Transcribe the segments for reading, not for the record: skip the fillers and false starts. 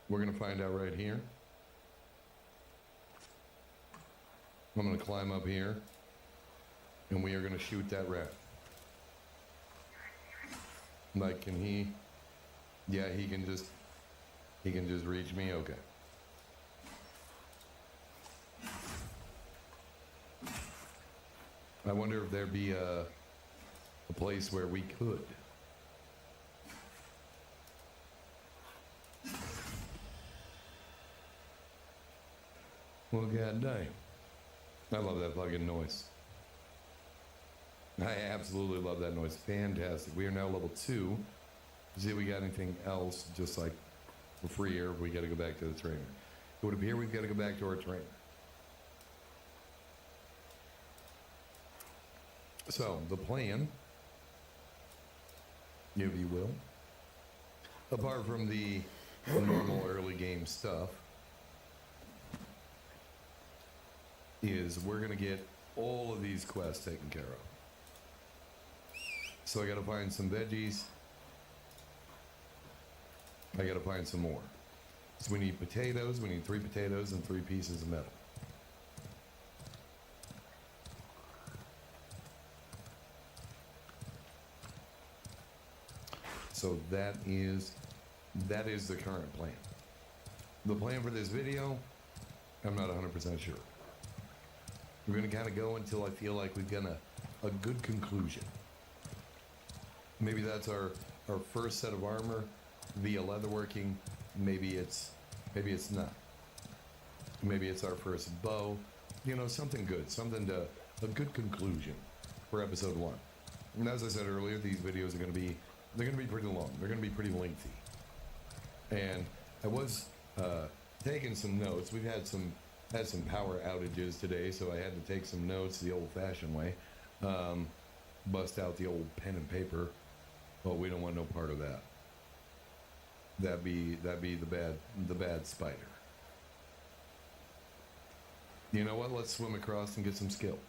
We're going to find out right here. I'm going to climb up here, and we are going to shoot that rat. Like, can he? Yeah, he can just reach me. Okay. I wonder if there'd be a place where we could. Well, god dang. I love that fucking noise. I absolutely love that noise. Fantastic. We are now level 2. See if we got anything else, just like for free air, we got to go back to the trainer. It would appear we've got to go back to our trainer. So, the plan, if you will, apart from the normal early game stuff, is we're going to get all of these quests taken care of. So I got to find some veggies. I got to find some more. So we need potatoes. We need 3 potatoes and 3 pieces of metal. So that is the current plan. The plan for this video, I'm not 100% sure. We're going to kind of go until I feel like we've got a good conclusion. Maybe that's our first set of armor via leatherworking. Maybe it's not. Maybe it's our first bow. You know, something good, a good conclusion for episode 1. And as I said earlier, these videos are going to be pretty long. They're going to be pretty lengthy. And I was taking some notes. We've had some power outages today, so I had to take some notes the old-fashioned way. Bust out the old pen and paper. Well, we don't want no part of that. That'd be the bad spider. You know what? Let's swim across and get some skill.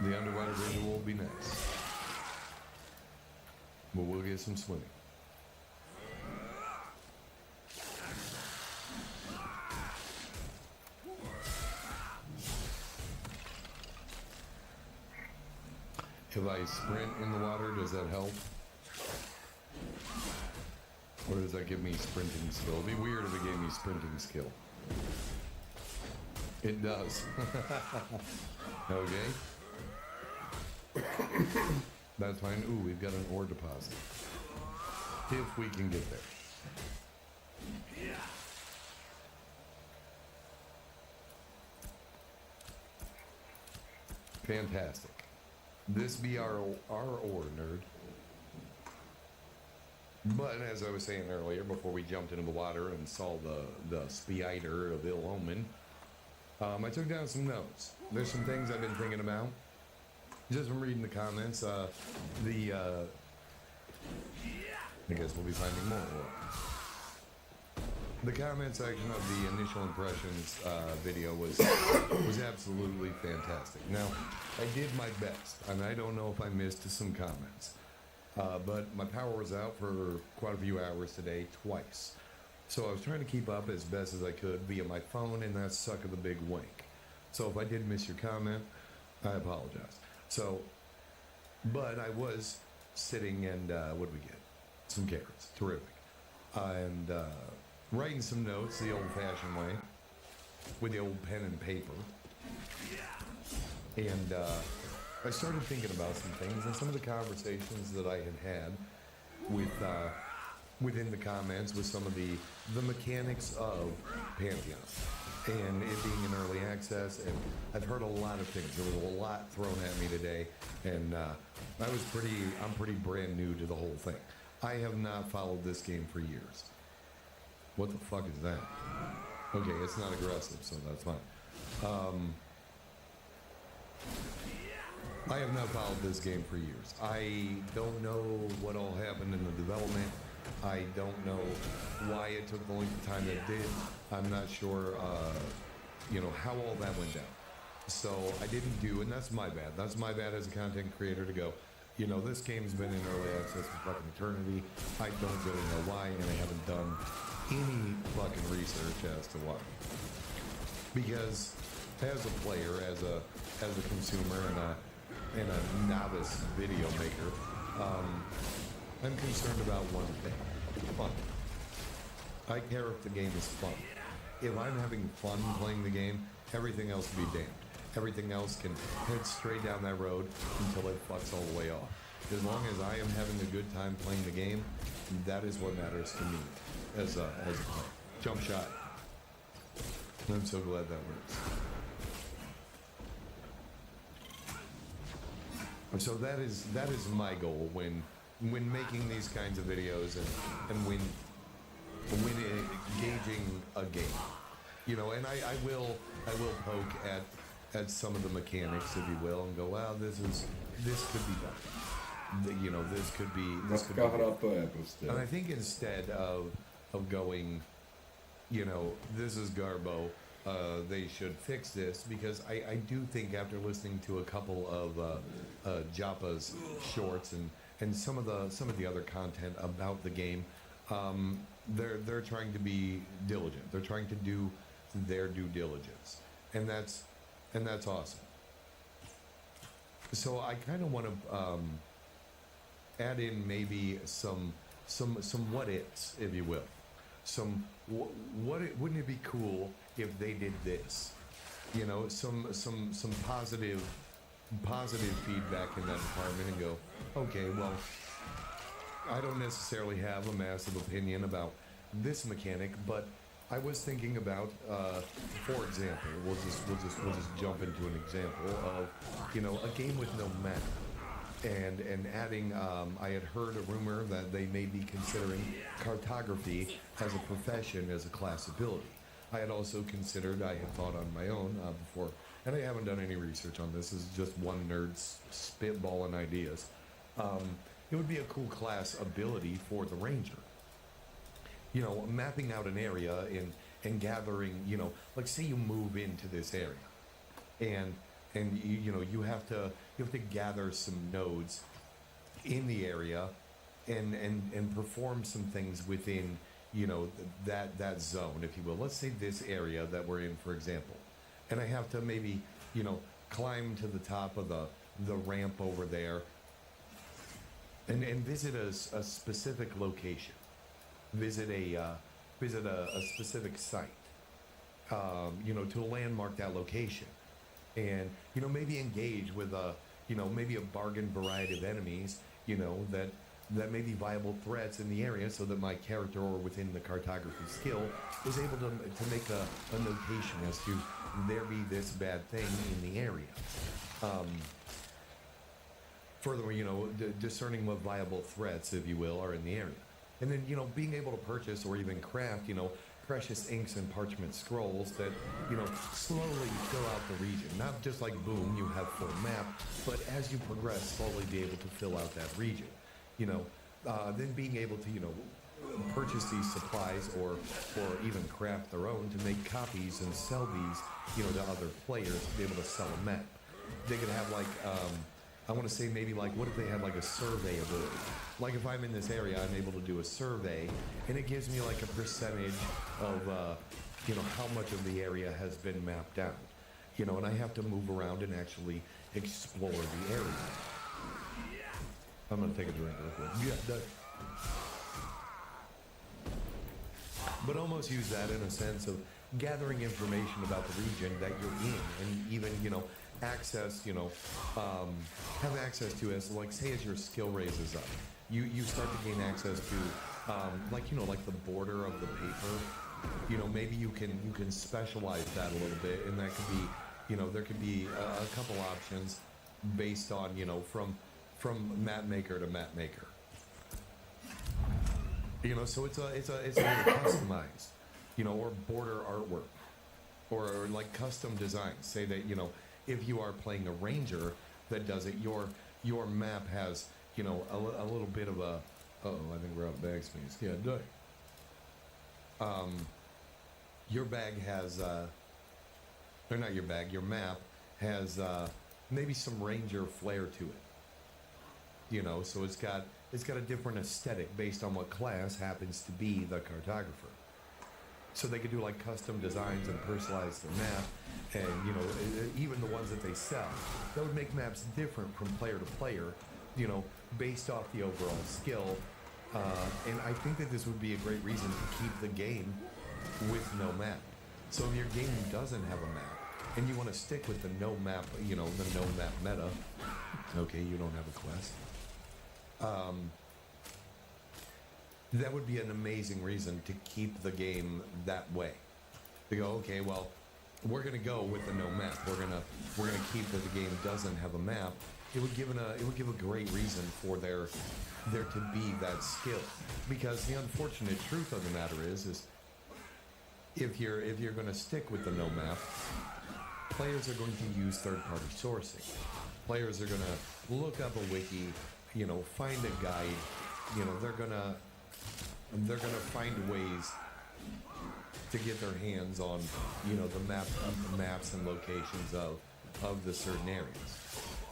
The underwater visual will be nice. But we'll get some swimming. If I sprint in the water, does that help? Or does that give me sprinting skill? It'd be weird if it gave me sprinting skill. It does. Okay. That's fine. Ooh, we've got an ore deposit. If we can get there. Fantastic. This be our ore, nerd. But as I was saying earlier, before we jumped into the water and saw the spider of ill omen, I took down some notes. There's some things I've been thinking about. Just from reading the comments, I guess we'll be finding more. The comment section of the initial impressions video was absolutely fantastic. Now, I did my best, and I don't know if I missed some comments, but my power was out for quite a few hours today, twice. So I was trying to keep up as best as I could via my phone and that suck of the big wink. So if I did miss your comment, I apologize. So, but I was sitting and, what did we get? Some carrots. Terrific. And writing some notes the old-fashioned way with the old pen and paper. And I started thinking about some things and some of the conversations that I had with within the comments with some of the mechanics of Pantheon and it being in early access, and I've heard a lot of things. There was a lot thrown at me today, and I'm pretty brand new to the whole thing. I have not followed this game for years. What the fuck is that? Okay, it's not aggressive, so that's fine. I have not followed this game for years. I don't know what all happened in the development. I don't know why it took the length of time it did. I'm not sure, how all that went down. So I didn't do, and that's my bad. That's my bad as a content creator to go, you know, this game's been in early access for fucking eternity. I don't really know why, and I haven't done any fucking research as to why. Because as a player, as a consumer, and a novice video maker, I'm concerned about one thing: fun. I care if the game is fun. If I'm having fun playing the game, everything else will be damned. Everything else can head straight down that road until it fucks all the way off. As long as I am having a good time playing the game, that is what matters to me as a player. Jump shot. I'm so glad that works. So that is my goal when making these kinds of videos and when engaging a game. You know, and I will poke at some of the mechanics, if you will, and go, wow, this could be done. You know, this could be. And I think instead of going, you know, this is Garbo, they should fix this, because I do think after listening to a couple of Joppa's shorts and some of the other content about the game, they're trying to be diligent. They're trying to do their due diligence, and that's awesome. So I kind of want to add in maybe some what ifs, if you will. Wouldn't it be cool if they did this? You know, some positive feedback in that department, and go, okay, well, I don't necessarily have a massive opinion about this mechanic, but I was thinking about, for example, we'll just jump into an example of, you know, a game with no map, and adding. I had heard a rumor that they may be considering cartography as a profession, as a class ability. I had also considered, I had thought on my own before, and I haven't done any research on this. This is just one nerd spitballing ideas. It would be a cool class ability for the ranger. You know, mapping out an area and gathering, you know, like say you move into this area, and you know you have to gather some nodes in the area, and perform some things within, you know, that zone, if you will. Let's say this area that we're in, for example, and I have to maybe, you know, climb to the top of the ramp over there, and visit a specific location. Visit a specific site, you know, to landmark that location, and, you know, maybe engage with maybe a bargain variety of enemies, you know, that may be viable threats in the area, so that my character, or within the cartography skill, is able to make a notation as to there be this bad thing in the area. Furthermore, you know, discerning what viable threats, if you will, are in the area. And then, you know, being able to purchase or even craft, you know, precious inks and parchment scrolls that, you know, slowly fill out the region. Not just like, boom, you have full map, but as you progress, slowly be able to fill out that region. You know, then being able to, you know, purchase these supplies or even craft their own to make copies and sell these, you know, to other players to be able to sell a map. They could have like, I want to say maybe like, what if they had like a survey ability? Like if I'm in this area, I'm able to do a survey, and it gives me like a percentage of, you know, how much of the area has been mapped out. You know, and I have to move around and actually explore the area. I'm going to take a drink real quick. Yeah, but almost use that in a sense of gathering information about the region that you're in, and even, you know, access, you know, have access to, as like, say, as your skill raises up, you start to gain access to, like, you know, like the border of the paper. You know, maybe you can specialize that a little bit, and that could be, you know, there could be a couple options based on, you know, from map maker to map maker. You know, so it's a little customized, you know, or border artwork, or like custom designs. Say that, you know, if you are playing a ranger that does it, your map has, you know, a little bit of a, I think we're out of bag space. Yeah, your bag has, or not your bag, your map has maybe some ranger flair to it. You know, so it's got a different aesthetic based on what class happens to be the cartographer. So they could do like custom designs and personalize the map, and you know, even the ones that they sell, that would make maps different from player to player, you know, based off the overall skill. And I think that this would be a great reason to keep the game with no map. So if your game doesn't have a map, and you want to stick with the no map, you know, the no map meta, okay, you don't have a quest. That would be an amazing reason to keep the game that way. To go, okay, well, we're gonna go with the no map. We're gonna keep that the game doesn't have a map. It would give a great reason for there to be that skill. Because the unfortunate truth of the matter is if you're gonna stick with the no map, players are going to use third-party sourcing. Players are gonna look up a wiki, you know, find a guide, you know, they're gonna find ways to get their hands on, you know, the maps and locations of the certain areas.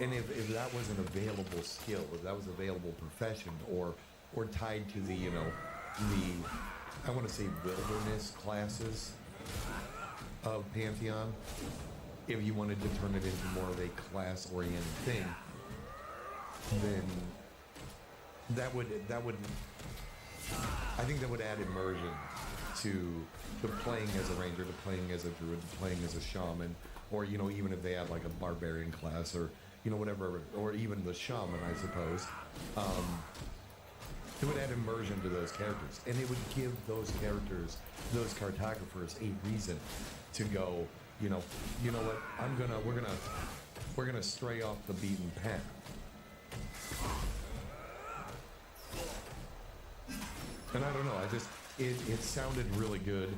And if that was an available skill, if that was available profession, or tied to the, you know, I want to say wilderness classes of Pantheon, if you wanted to turn it into more of a class-oriented thing, then that would I think that would add immersion to playing as a ranger, to playing as a druid, to playing as a shaman, or, you know, even if they had like a barbarian class, or, you know, whatever, or even the shaman, I suppose. It would add immersion to those characters, and it would give those characters, those cartographers, a reason to go, you know what, we're gonna stray off the beaten path. And I don't know, it sounded really good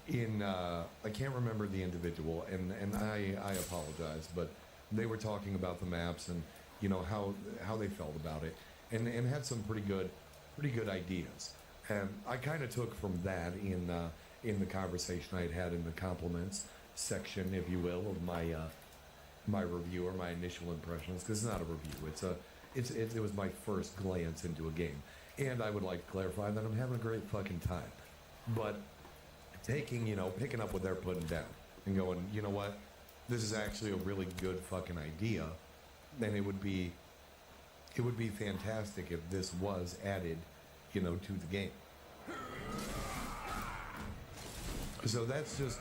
in, I can't remember the individual, and I apologize, but they were talking about the maps and, you know, how they felt about it, and had some pretty good ideas. And I kind of took from that in the conversation I had in the compliments section, if you will, of my review, or my initial impressions, because it's not a review, it was my first glance into a game. And I would like to clarify that I'm having a great fucking time. But picking up what they're putting down and going, you know what, this is actually a really good fucking idea, then it would be fantastic if this was added, you know, to the game. So that's just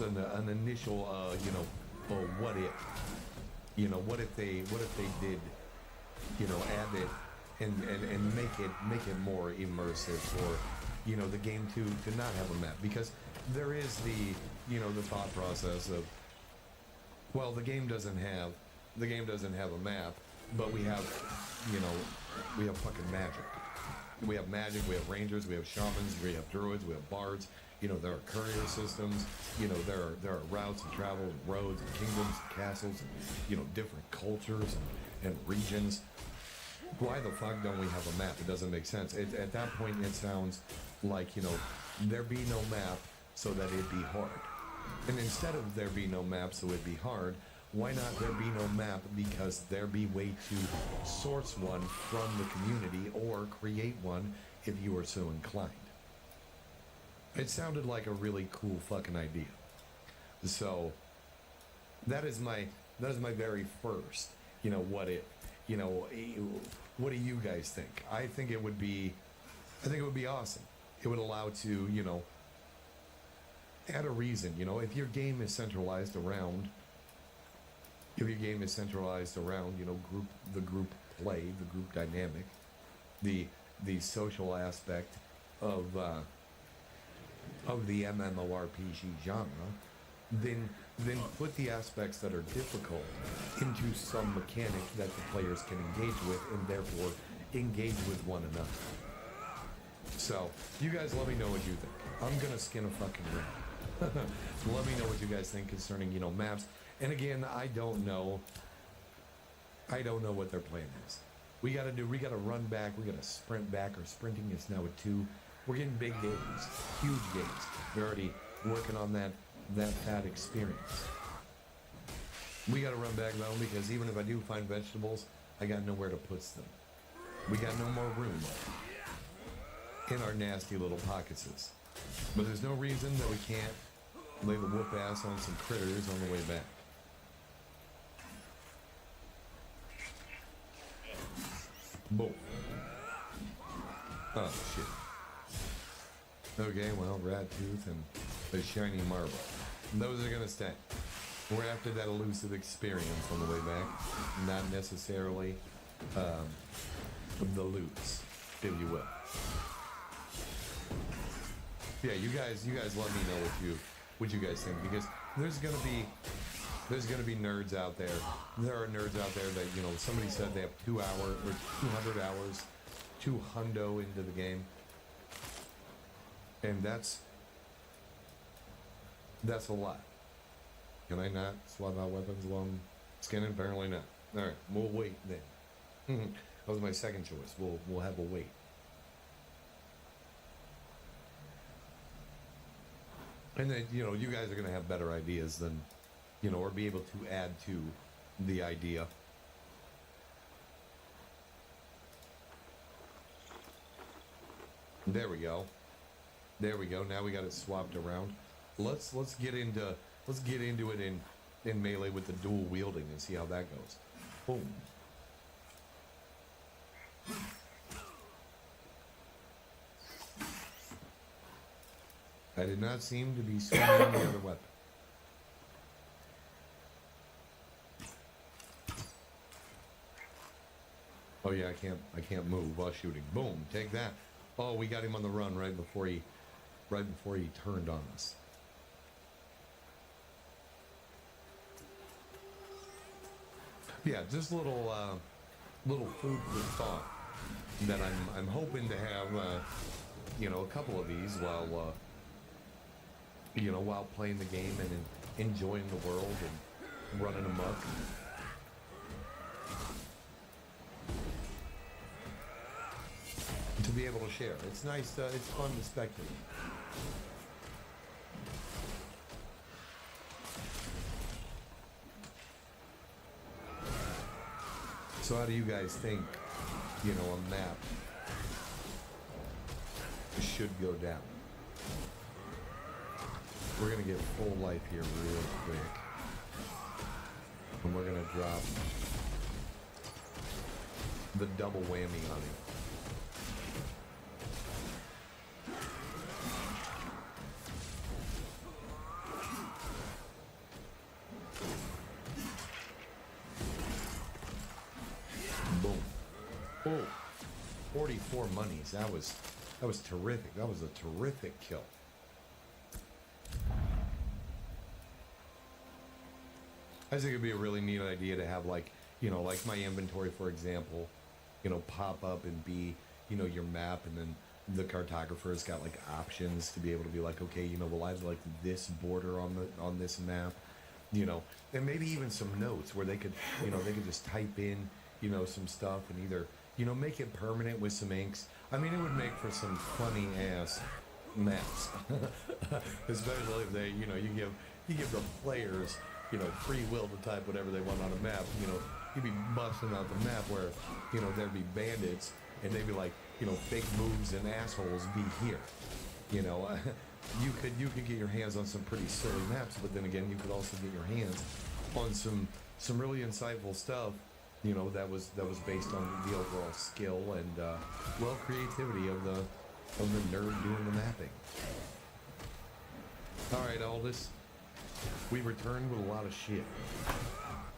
an initial, you know, what if, you know, what if they did, you know, add it and make it more immersive for, you know, the game to not have a map, because there is the, you know, the thought process of, well, the game doesn't have a map, but we have fucking magic. We have magic, we have rangers, we have shamans, we have druids, we have bards, you know, there are courier systems, you know, there are routes and travel and roads and kingdoms and castles and, you know, different cultures and regions. Why the fuck don't we have a map? It doesn't make sense. At that point, it sounds like, you know, there be no map so that it'd be hard. And instead of there be no map so it'd be hard, why not there be no map because there be way to source one from the community or create one if you are so inclined. It sounded like a really cool fucking idea. So that is my very first, you know, what if. You know, what do you guys think? I think it would be awesome. It would allow to, you know, add a reason. You know, if your game is centralized around, you know, the group play, the group dynamic, the social aspect of the MMORPG genre, then put the aspects that are difficult into some mechanic that the players can engage with, and therefore engage with one another. So, you guys let me know what you think. I'm gonna skin a fucking rat. Let me know what you guys think concerning, you know, maps. And again, I don't know what their plan is. We gotta run back, we gotta sprint back, or sprinting is now a 2. We're getting big games, huge games. We're already working on that experience. We gotta run back though, because even if I do find vegetables, I got nowhere to put them. We got no more room in our nasty little pocketses. But there's no reason that we can't lay the whoop ass on some critters on the way back. Boom. Oh, shit. Okay, well, rat tooth and the shiny marble. Those are gonna stay. We're after that elusive experience on the way back, not necessarily the loots, if you will. Yeah, you guys let me know what you guys think, because there's gonna be nerds out there. There are nerds out there that, you know, somebody said they have 2 hours or 200 hours, 200 into the game, and that's a lot. Can I not swap out weapons while I'm skinning? Apparently not. All right, we'll wait then. That was my second choice. We'll have a wait. And then, you know, you guys are gonna have better ideas than, you know, or be able to add to the idea. There we go. There we go. Now we got it swapped around. Let's get into it in melee with the dual wielding and see how that goes. Boom. I did not seem to be swinging the other weapon. Oh yeah, I can't move while shooting. Boom, take that. Oh, we got him on the run right before he turned on us. Yeah, just little food for thought that I'm hoping to have, you know, a couple of these while you know, while playing the game and enjoying the world and running amok. To be able to share. It's nice, it's fun to speculate. So how do you guys think, you know, a map should go down? We're gonna get full life here real quick. And we're gonna drop the double whammy on him. Boom. Oh, 44 monies. That was terrific. That was a terrific kill. I think it'd be a really neat idea to have, like, you know, like my inventory, for example, you know, pop up and be, you know, your map, and then the cartographer's got like options to be able to be like, okay, you know, well, I'd like this border on this map, you know, and maybe even some notes where they could, you know, they could just type in, you know, some stuff and either, you know, make it permanent with some inks. I mean, it would make for some funny ass maps, especially if they, you know, you give the players, you know, free will to type whatever they want on a map. You know, you'd be busting out the map where, you know, there'd be bandits and they'd be like, you know, fake moves and assholes be here. You know, you could get your hands on some pretty silly maps, but then again, you could also get your hands on some really insightful stuff, you know, that was based on the overall skill and well, creativity of the nerd doing the mapping. All right, Aldous. We returned with a lot of shit.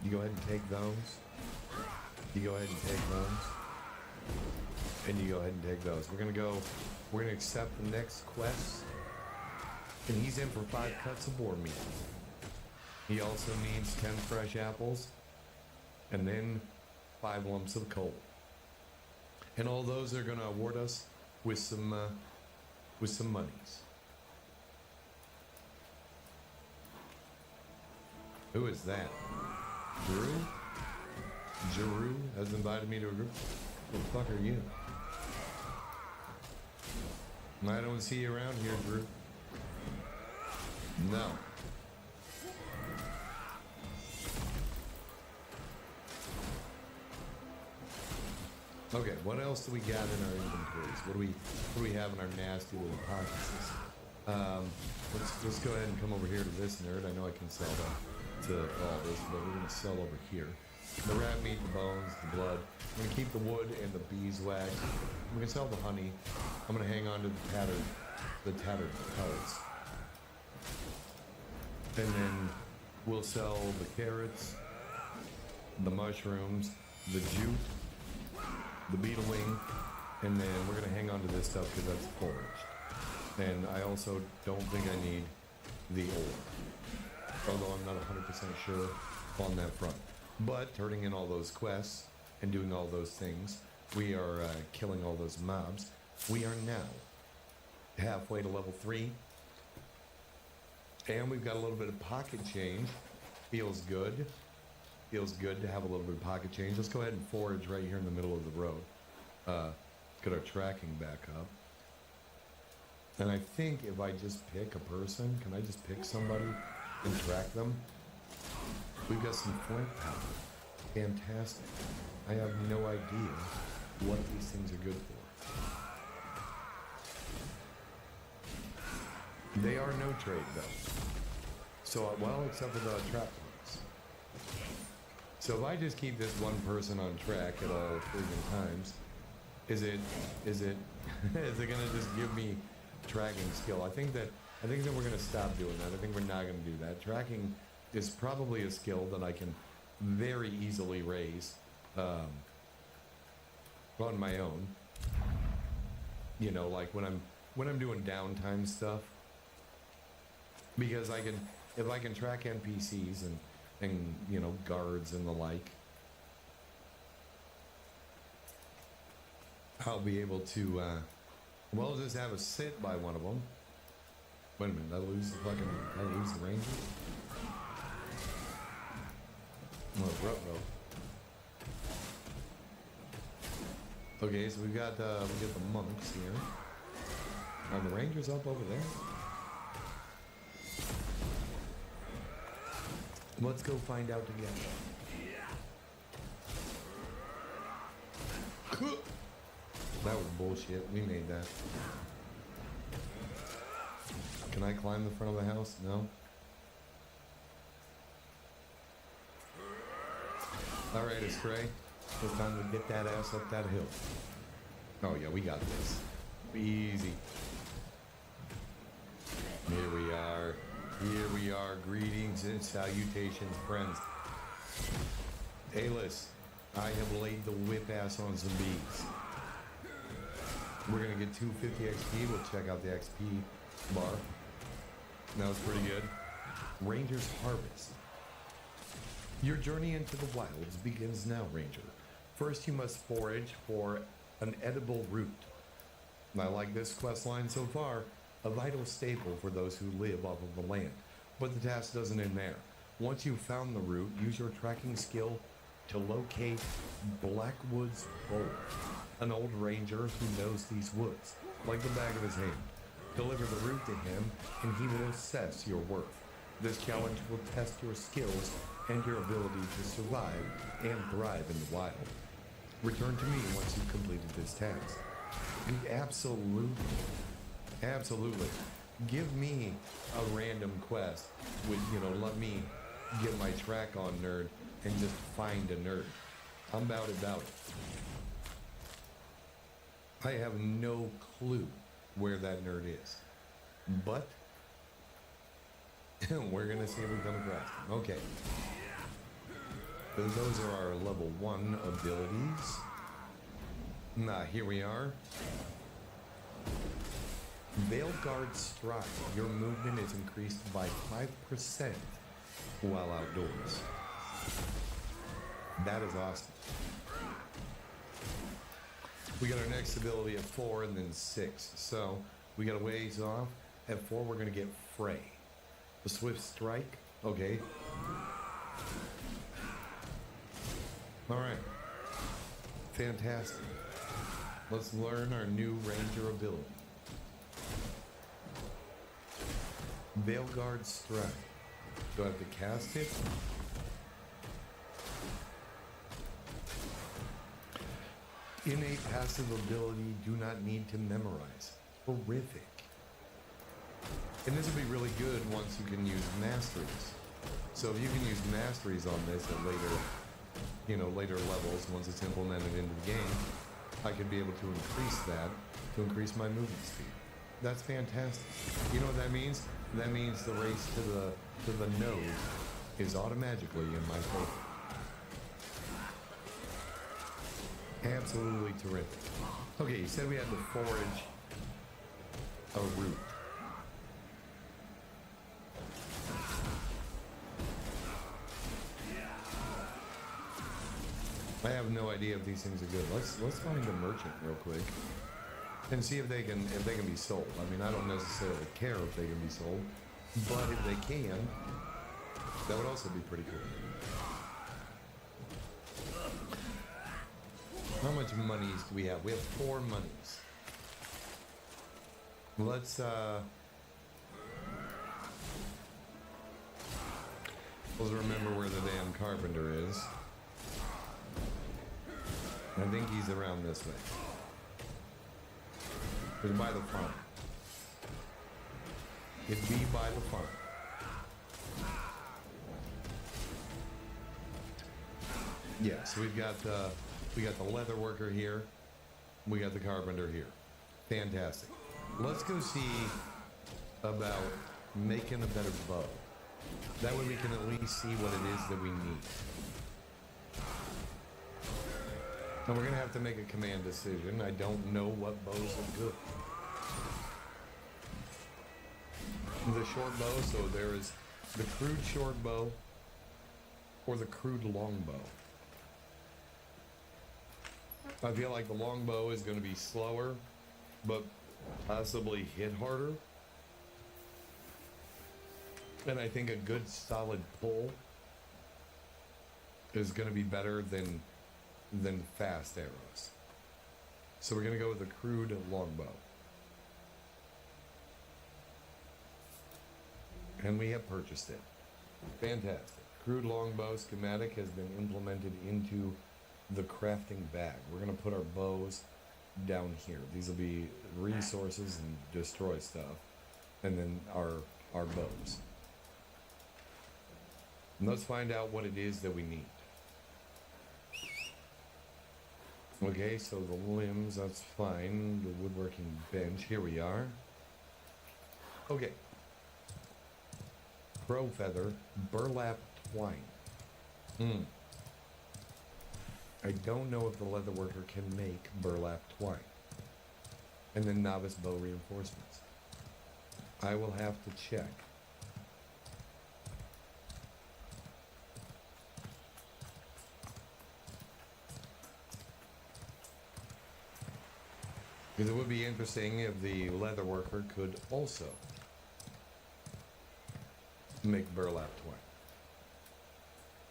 You go ahead and take those. You go ahead and take those. And you go ahead and take those. We're gonna accept the next quest. And he's in for 5 cuts of boar meat. He also needs 10 fresh apples. And then 5 lumps of coal. And all those are gonna award us with some monies. Who is that? Drew? Drew has invited me to a group. Who the fuck are you? I don't see you around here, Drew. No. Okay, what else do we got in our inventories? What do we have in our nasty little pockets? Let's go ahead and come over here to this nerd. I know I can sell that to all this, but we're gonna sell over here. The rat meat, the bones, the blood. I'm gonna keep the wood and the beeswax. I'm gonna sell the honey. I'm gonna hang on to the tattered pellets. And then we'll sell the carrots, the mushrooms, the jute, the beetle wing, and then we're gonna hang on to this stuff because that's foraged. And I also don't think I need the ore, although I'm not 100% sure on that front. But turning in all those quests and doing all those things, we are killing all those mobs. We are now halfway to level 3. And we've got a little bit of pocket change. Feels good. Feels good to have a little bit of pocket change. Let's go ahead and forage right here in the middle of the road. Get our tracking back up. And I think if I just pick a person, can I just pick somebody and track them? We've got some flint powder. Fantastic. I have no idea what these things are good for. They are no trade though. So, well, except for the trap ones. So if I just keep this one person on track at all freaking times, is it gonna just give me tracking skill? I think that we're gonna stop doing that. I think we're not gonna do that. Tracking is probably a skill that I can very easily raise on my own. You know, like when I'm doing downtime stuff, because if I can track NPCs and you know, guards and the like, I'll be able to well, just have a sit by one of them. Wait a minute, I lose the ranger? Oh, ruh-roh. Okay, so we got the monks here. Are the rangers up over there? Let's go find out together. That was bullshit. We made that. Can I climb the front of the house? No? Alright, Astray. It's time to get that ass up that hill. Oh yeah, we got this. Easy. Here we are. Here we are. Greetings and salutations, friends. Aylis, I have laid the whip ass on some beats. We're gonna get 250 XP. We'll check out the XP bar. That was pretty good. Ranger's Harvest. Your journey into the wilds begins now, Ranger. First, you must forage for an edible root. I like this quest line so far. A vital staple for those who live off of the land. But the task doesn't end there. Once you've found the root, use your tracking skill to locate Blackwood's Bowl, an old ranger who knows these woods like the back of his hand. Deliver the root to him, and he will assess your worth. This challenge will test your skills and your ability to survive and thrive in the wild. Return to me once you've completed this task. Absolutely. Give me a random quest with, you know, let me get my track on, nerd, and just find a nerd. I'm about it. I have no clue where that nerd is, but we're gonna see if we come across him. Okay. So those are our level 1 abilities. Here we are. Veilguard Stride. Your movement is increased by 5% while outdoors. That is awesome. We got our next ability at 4 and then 6. So we got a ways off. At 4, we're going to get Fray. The Swift Strike. Okay. All right. Fantastic. Let's learn our new ranger ability. Veilguard Strike. Do I have to cast it? Innate passive ability, do not need to memorize. Horrific. And this will be really good once you can use masteries. So if you can use masteries on this at later levels, once it's implemented into the game, I could be able to increase that to increase my movement speed. That's fantastic. You know what that means? That means the race to the node is automatically in my favor. Absolutely terrific. Okay, you said we had to forage a route. I have no idea if these things are good. Let's find a merchant real quick and see if they can be sold. I mean, I don't necessarily care if they can be sold, but if they can, that would also be pretty cool. How much monies do we have? We have 4 monies. Let's remember where the damn carpenter is. I think he's around this way. It's by the farm. It'd be by the farm. Yeah, so we got the leather worker here. We got the carpenter here. Fantastic. Let's go see about making a better bow. That way we can at least see what it is that we need. And we're going to have to make a command decision. I don't know what bows are good. The short bow, so there is the crude short bow or the crude long bow. I feel like the long bow is going to be slower, but possibly hit harder. And I think a good solid pull is going to be better than fast arrows. So we're going to go with the crude longbow. And we have purchased it. Fantastic. Crude longbow schematic has been implemented into the crafting bag. We're going to put our bows down here. These will be resources and destroy stuff. And then our bows. And let's find out what it is that we need. Okay, so the limbs, that's fine. The woodworking bench, here we are. Okay. Crow feather, burlap twine. I don't know if the leather worker can make burlap twine. And then novice bow reinforcements. I will have to check. Because it would be interesting if the leather worker could also make burlap twine.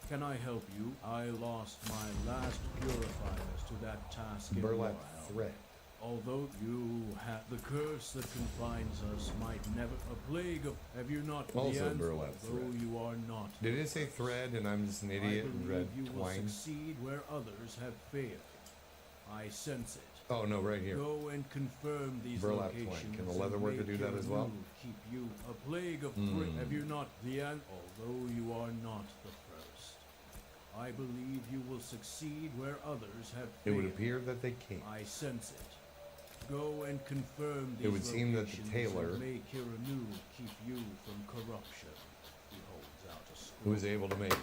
Can I help you? I lost my last purifiers to that task in Burlap Warhouse. thread. Although you have the curse that confines us might never a plague of have you not Also the burlap though thread. you are not. Did it say thread and I'm just an idiot and read I believe you twine? will succeed where others have failed. I sense it. Oh no, right here. Go and confirm these Burlap twine. locations. Can the leather and worker make do that your as well? move Keep you a plague of have you not the although you are not the first. I believe you will succeed where others have It failed. would appear that they can't. I sense it. Go and confirm these It would seem that the locations tailor- and make Kiranu keep you from corruption. He holds out a Who scroll. was able to make